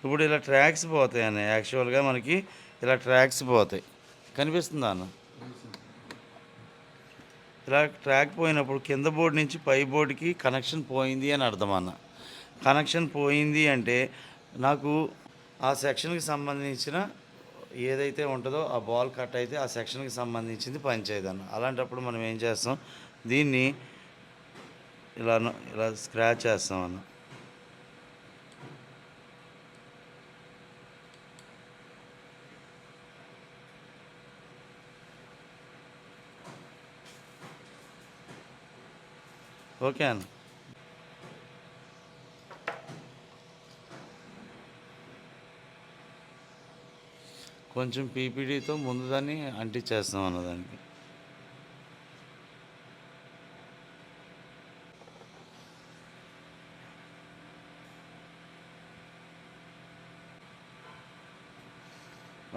ఇప్పుడు ఇలా ట్రాక్స్ పోతాయి అన్న, యాక్చువల్గా మనకి ఇలా ట్రాక్స్ పోతాయి. కనిపిస్తుందా అన్న? ఇలా ట్రాక్ పోయినప్పుడు కింద బోర్డు నుంచి పై బోర్డుకి కనెక్షన్ పోయింది అని అర్థం అన్న. కనెక్షన్ పోయింది అంటే నాకు ఆ సెక్షన్కి సంబంధించిన ఏదైతే ఉంటుందో ఆ బాల్ కట్ అయితే ఆ సెక్షన్కి సంబంధించింది పనిచేయదన్న. అలాంటప్పుడు మనం ఏం చేస్తాం, దీన్ని ఇలా ఇలా స్క్రాచ్ చేస్తాం అన్న. ఓకే అన్న. కొంచెం పీపీడీతో ముందు దాన్ని అంటించేస్తాం అన్న దానికి.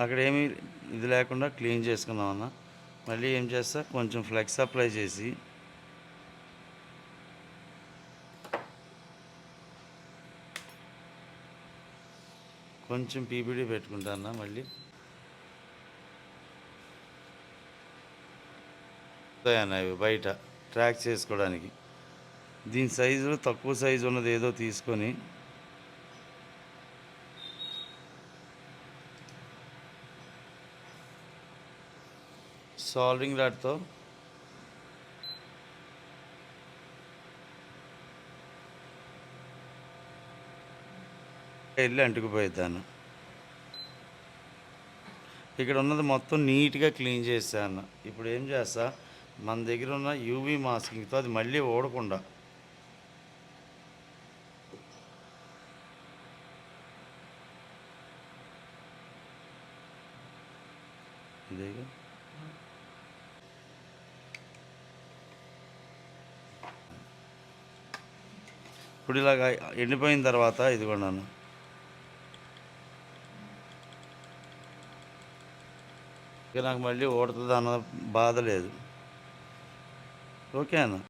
అక్కడ ఏమీ ఇది లేకుండా క్లీన్ చేసుకున్నాం అన్న. మళ్ళీ ఏం చేస్తా, కొంచెం ఫ్లెక్స్ అప్లై చేసి కొంచెం పీపీడీ పెట్టుకుంటా అన్న. మళ్ళీ అన్న ఇవి బయట ట్రాక్ చేసుకోవడానికి. దీని సైజు తక్కువ సైజు ఉన్నది ఏదో తీసుకొని సాల్వింగ్ రాడ్తో వెళ్ళి అంటుకుపోయిద్దాను. ఇక్కడ ఉన్నది మొత్తం నీట్గా క్లీన్ చేశాను. ఇప్పుడు ఏం చేస్తా, మన దగ్గర ఉన్న యూవీ మాస్కింగ్తో అది మళ్ళీ ఓడకుండా ఇదేగా ఇప్పుడు ఇలాగ ఎండిపోయిన తర్వాత ఇదిగోండి, ఇక నాకు మళ్ళీ ఓడుతుంది అన్న బాధ లేదు. ఓకే అన్న.